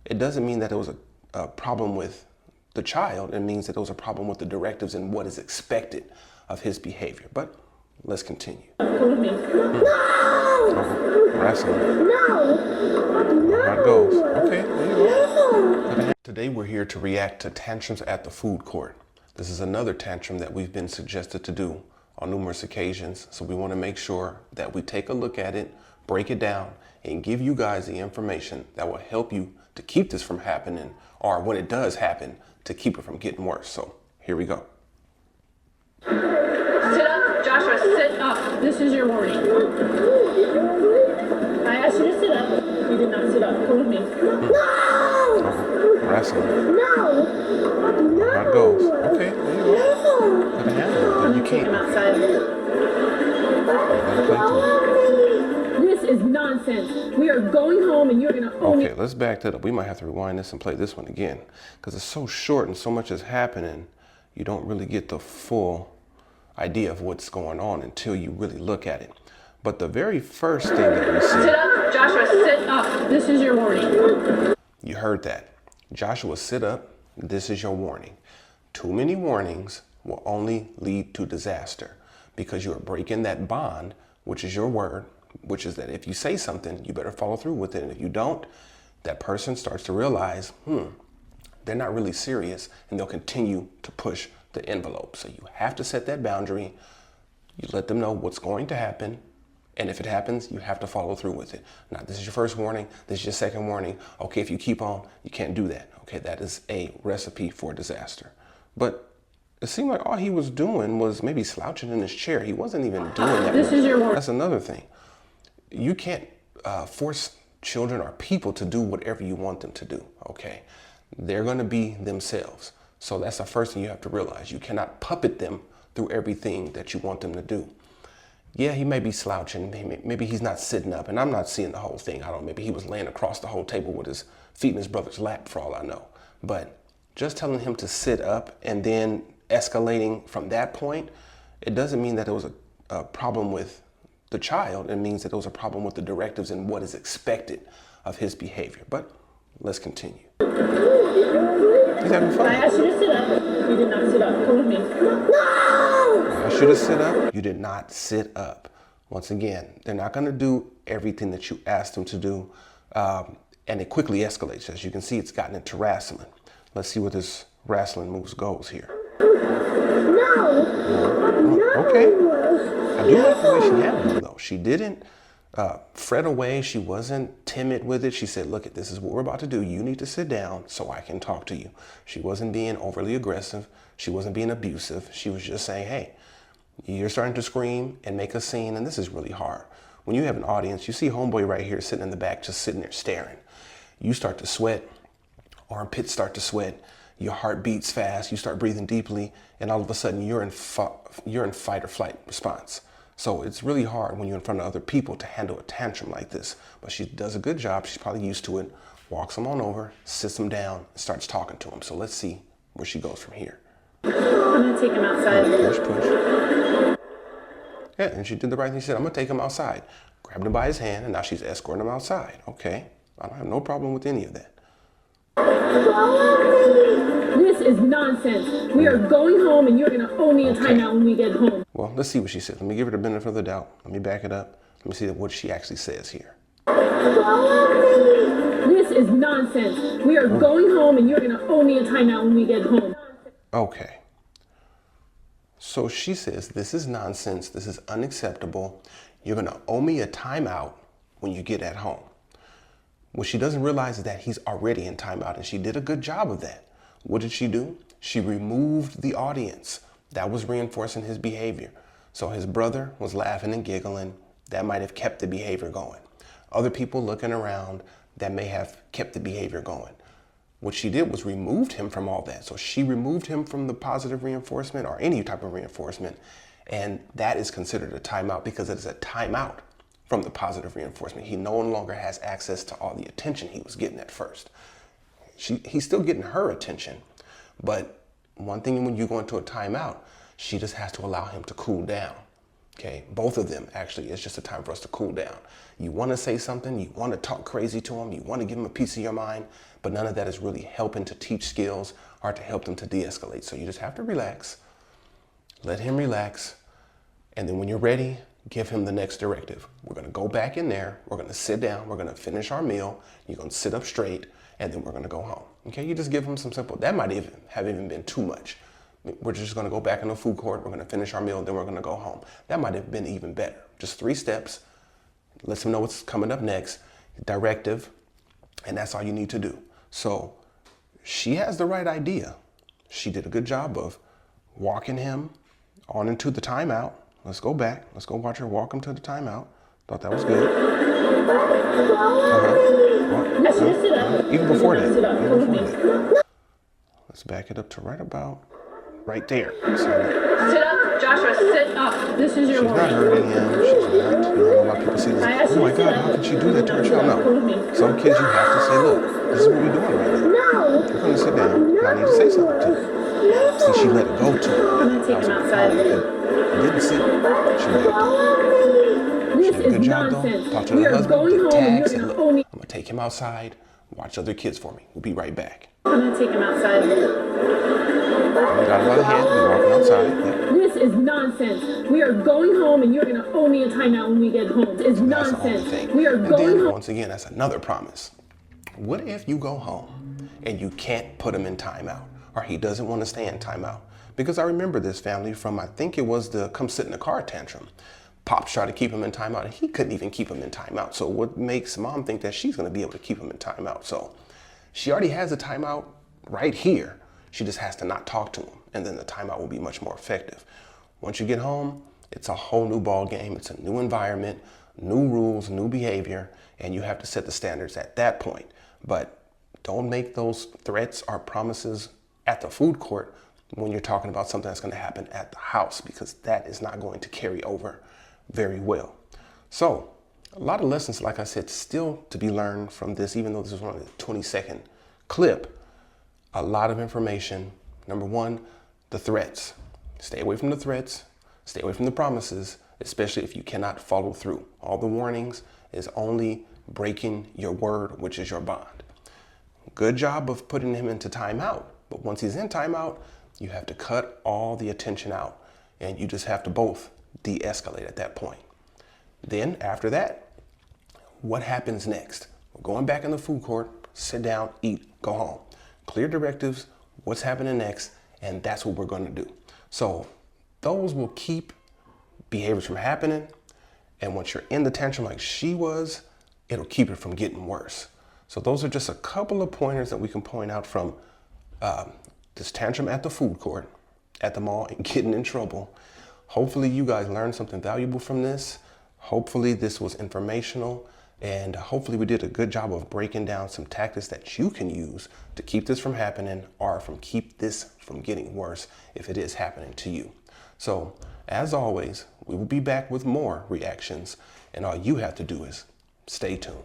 it doesn't mean that there was a problem with the child. It means that there was a problem with the directives and what is expected of his behavior. But let's continue. Come with me. No! Wrestling. No! How it goes. Okay, there you go. Today we're here to react to tantrums at the food court. This is another tantrum that we've been suggested to do on numerous occasions. So we want to make sure that we take a look at it, break it down, and give you guys the information that will help you to keep this from happening, or when it does happen, to keep it from getting worse. So here we go. Sit up, Joshua, sit up. This is your warning. I asked you to sit up. You did not sit up. Come with me. No! Wrestling. No! How it goes. Okay, there you go. Gotta handle it, but you Take can't. him outside. Gotta play to it. This is nonsense. We are going home and you're going to own Okay, let's back that up. We might have to rewind this and play this one again because it's so short and so much is happening. You don't really get the full idea of what's going on until you really look at it. But the very first thing that we see... Sit up, Joshua, sit up. This is your warning. You heard that. Joshua, sit up. This is your warning. Too many warnings will only lead to disaster because you are breaking that bond, which is your word, which is that if you say something, you better follow through with it. And if you don't, that person starts to realize, they're not really serious, and they'll continue to push the envelope. So you have to set that boundary. You let them know what's going to happen. And if it happens, you have to follow through with it. Now, this is your first warning. This is your second warning. Okay, if you keep on, you can't do that. Okay, that is a recipe for disaster. But it seemed like all he was doing was maybe slouching in his chair. He wasn't even doing that. This is your warning. That's another thing. You can't force children or people to do whatever you want them to do, okay? They're gonna be themselves. So that's the first thing you have to realize. You cannot puppet them through everything that you want them to do. Yeah, he may be slouching, maybe he's not sitting up, and I'm not seeing the whole thing. I don't know, maybe he was laying across the whole table with his feet in his brother's lap for all I know. But just telling him to sit up and then escalating from that point, it doesn't mean that there was a problem with the child. It means that there was a problem with the directives and what is expected of his behavior. But let's continue. He's having fun. I asked you to sit up. You did not sit up. Come with me. No! I asked you to sit up. You did not sit up. Once again, they're not going to do everything that you asked them to do. And it quickly escalates. As you can see, it's gotten into wrestling. Let's see where this wrestling moves goes here. No! Okay. I do like the way she handled it, though. She didn't fret away. She wasn't timid with it. She said, look, this is what we're about to do. You need to sit down so I can talk to you. She wasn't being overly aggressive. She wasn't being abusive. She was just saying, hey, you're starting to scream and make a scene, and this is really hard. When you have an audience, you see homeboy right here sitting in the back, just sitting there staring. You start to sweat, armpits start to sweat, your heart beats fast, you start breathing deeply, and all of a sudden you're in fight or flight response. So it's really hard when you're in front of other people to handle a tantrum like this. But she does a good job. She's probably used to it. Walks them on over, sits them down, and starts talking to them. So let's see where she goes from here. I'm gonna take him outside. Push. Yeah, and she did the right thing. She said, I'm gonna take him outside. Grabbed him by his hand, and now she's escorting him outside. Okay, I don't have no problem with any of that. This is nonsense. We are going home and you're going to owe me a timeout when we get home. Well, let's see what she said. Let me give her the benefit of the doubt. Let me back it up. Let me see what she actually says here. This is nonsense. We are going home and you're going to owe me a timeout when we get home. Okay. So she says, this is nonsense. This is unacceptable. You're going to owe me a timeout when you get at home. What she doesn't realize is that he's already in timeout, and she did a good job of that. What did she do? She removed the audience. That was reinforcing his behavior. So his brother was laughing and giggling. That might have kept the behavior going. Other people looking around, that may have kept the behavior going. What she did was removed him from all that. So she removed him from the positive reinforcement or any type of reinforcement. And that is considered a timeout because it is a timeout from the positive reinforcement. He no longer has access to all the attention he was getting at first. He's still getting her attention, but one thing when you go into a timeout, she just has to allow him to cool down. Okay, both of them actually, it's just a time for us to cool down. You want to say something, you want to talk crazy to them, you want to give them a piece of your mind, but none of that is really helping to teach skills or to help them to de-escalate. So you just have to relax, let him relax, and then when you're ready, give him the next directive. We're going to go back in there, we're going to sit down, we're going to finish our meal, you're going to sit up straight, and then we're going to go home. Okay, you just give him some simple, that might even have been too much. We're just going to go back in the food court, we're going to finish our meal, then we're going to go home. That might have been even better. Just 3 steps, lets him know what's coming up next, directive, and that's all you need to do. So she has the right idea. She did a good job of walking him on into the timeout. Let's go back. Let's go watch her walk him to the timeout. Thought that was good. Even before that. Let's back it up to right there. So, Sit up, Joshua, sit up. This is your she's not hurting him. She's not, you know, a lot of people say this. Oh my God, how could she do that to her child? No. Some kids you have to say, look, this is what we're doing right now. No. You're going to sit down, and I need to say something to you. See, she let it go to her. I'm gonna take him outside. Didn't sit. She let it go. This She did a good is job nonsense. though. Talked to We her are husband, going did home and tags, you're and gonna look, owe me. I'm going to take him outside, watch other kids for me. We'll be right back. I'm gonna take him outside. We got it by the hand, we're walking outside. Yeah. This is nonsense. We are going home and you're gonna owe me a timeout when we get home. It's That's the only nonsense. thing. We are And going then, home. once again, that's another promise. What if you go home and you can't put him in timeout, or he doesn't want to stay in timeout? Because I remember this family from, I think it was the come sit in the car tantrum. Pops tried to keep him in timeout, and he couldn't even keep him in timeout. So what makes mom think that she's going to be able to keep him in timeout? So she already has a timeout right here. She just has to not talk to him, and then the timeout will be much more effective. Once you get home, it's a whole new ball game. It's a new environment, new rules, new behavior, and you have to set the standards at that point. But don't make those threats or promises at the food court when you're talking about something that's going to happen at the house, because that is not going to carry over very well. So a lot of lessons, like I said, still to be learned from this, even though this is only a 20-second clip. A lot of information. Number one, the threats. Stay away from the threats, stay away from the promises, especially if you cannot follow through. All the warnings is only breaking your word, which is your bond. Good job of putting him into timeout, but once he's in timeout, you have to cut all the attention out, and you just have to both de-escalate at that point. Then after that, what happens next? We're going back in the food court, sit down, eat, go home. Clear directives, what's happening next, and that's what we're going to do. So those will keep behaviors from happening, and once you're in the tantrum like she was, it'll keep it from getting worse. So those are just a couple of pointers that we can point out from this tantrum at the food court, at the mall, and getting in trouble. Hopefully you guys learned something valuable from this. Hopefully this was informational, and hopefully we did a good job of breaking down some tactics that you can use to keep this from happening, or keep this from getting worse if it is happening to you. So as always, we will be back with more reactions, and all you have to do is stay tuned.